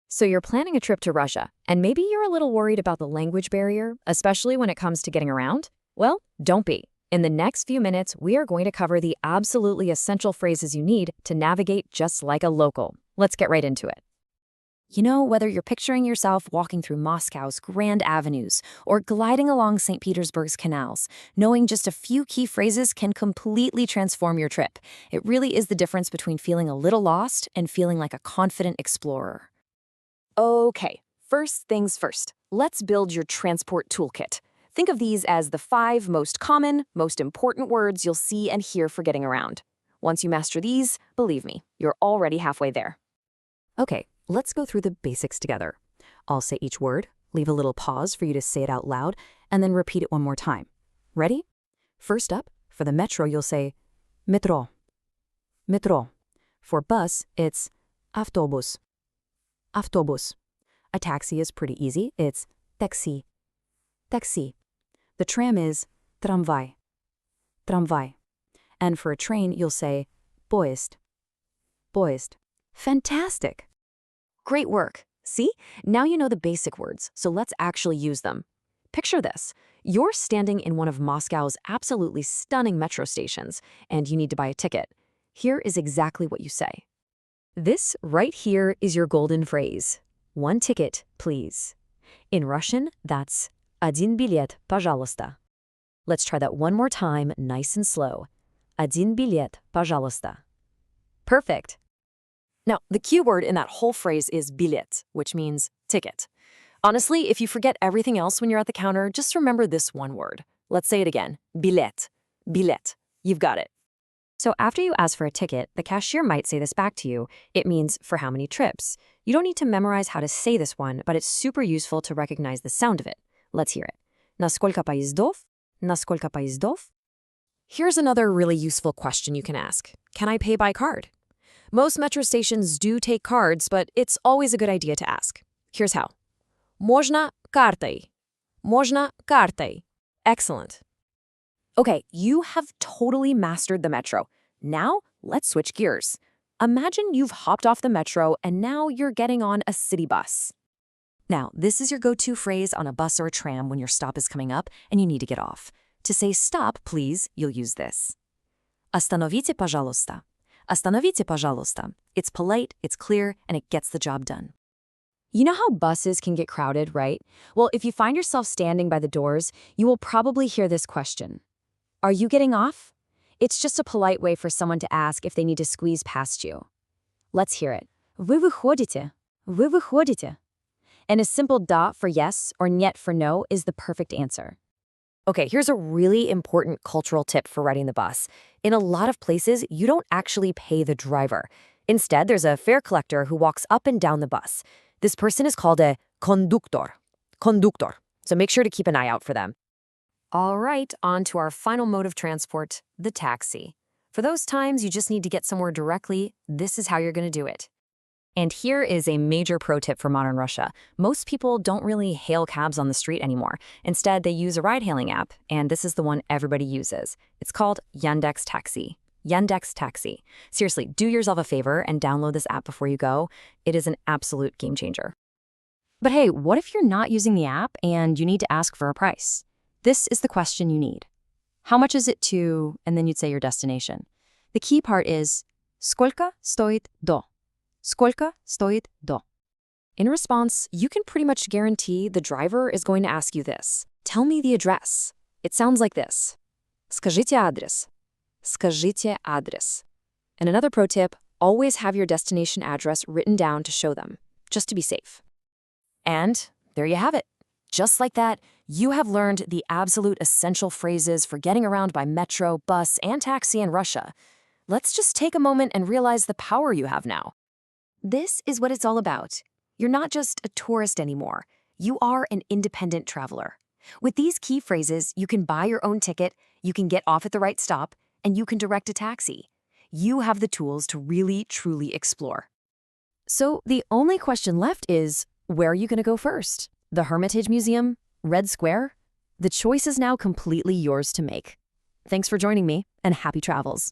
So you're planning a trip to Russia, and maybe you're a little worried about the language barrier, especially when it comes to getting around? Well, don't be. In the next few minutes, we are going to cover the absolutely essential phrases you need to navigate just like a local. Let's get right into it. You know, whether you're picturing yourself walking through Moscow's grand avenues or gliding along St. Petersburg's canals, knowing just a few key phrases can completely transform your trip. It really is the difference between feeling a little lost and feeling like a confident explorer. Okay, first things first. Let's build your transport toolkit. Think of these as the 5 most common, most important words you'll see and hear for getting around. Once you master these, believe me, you're already halfway there. Okay, let's go through the basics together. I'll say each word, leave a little pause for you to say it out loud, and then repeat it one more time. Ready? First up, for the metro, you'll say metro. Metro. For bus, it's avtobus. Avtobus. A taxi is pretty easy. It's taxi. Taxi. The tram is tramvai. Tramvai. And for a train, you'll say poezd. Poezd. Fantastic! Great work. See? Now you know the basic words, so let's actually use them. Picture this. You're standing in one of Moscow's absolutely stunning metro stations, and you need to buy a ticket. Here is exactly what you say. This right here is your golden phrase. 1 ticket, please. In Russian, that's один билет, пожалуйста. Let's try that one more time, nice and slow. Один билет, пожалуйста. Perfect. Now, the key word in that whole phrase is bilet, which means ticket. Honestly, if you forget everything else when you're at the counter, just remember this one word. Let's say it again. Bilet. Bilet. You've got it. So after you ask for a ticket, the cashier might say this back to you. It means for how many trips. You don't need to memorize how to say this one, but it's super useful to recognize the sound of it. Let's hear it. На сколько поездов? На сколько поездов? Here's another really useful question you can ask. Can I pay by card? Most metro stations do take cards, but it's always a good idea to ask. Here's how. Можно картой. Можно картой. Excellent. Okay, you have totally mastered the metro. Now, let's switch gears. Imagine you've hopped off the metro and now you're getting on a city bus. Now, this is your go-to phrase on a bus or a tram when your stop is coming up and you need to get off. To say stop, please, you'll use this. Остановите, пожалуйста. Остановите, пожалуйста. It's polite, it's clear, and it gets the job done. You know how buses can get crowded, right? Well, if you find yourself standing by the doors, you will probably hear this question. Are you getting off? It's just a polite way for someone to ask if they need to squeeze past you. Let's hear it. Вы выходите? Вы выходите? And a simple da for yes or niet for no is the perfect answer. Okay, here's a really important cultural tip for riding the bus. In a lot of places, you don't actually pay the driver. Instead, there's a fare collector who walks up and down the bus. This person is called a conductor. Conductor. So make sure to keep an eye out for them. All right, on to our final mode of transport, the taxi. For those times you just need to get somewhere directly, this is how you're going to do it. And here is a major pro tip for modern Russia. Most people don't really hail cabs on the street anymore. Instead, they use a ride-hailing app, and this is the one everybody uses. It's called Yandex Taxi. Yandex Taxi. Seriously, do yourself a favor and download this app before you go. It is an absolute game changer. But hey, what if you're not using the app and you need to ask for a price? This is the question you need. How much is it to, and then you'd say your destination. The key part is, сколько стоит до? Сколько стоит до? In response, you can pretty much guarantee the driver is going to ask you this. Tell me the address. It sounds like this. Скажите адрес. Скажите адрес. And another pro tip, always have your destination address written down to show them, just to be safe. And there you have it. Just like that, you have learned the absolute essential phrases for getting around by metro, bus, and taxi in Russia. Let's just take a moment and realize the power you have now. This is what it's all about. You're not just a tourist anymore. You are an independent traveler. With these key phrases, you can buy your own ticket, you can get off at the right stop, and you can direct a taxi. You have the tools to really, truly explore. So the only question left is, where are you going to go first? The Hermitage Museum? Red Square? The choice is now completely yours to make. Thanks for joining me, and happy travels.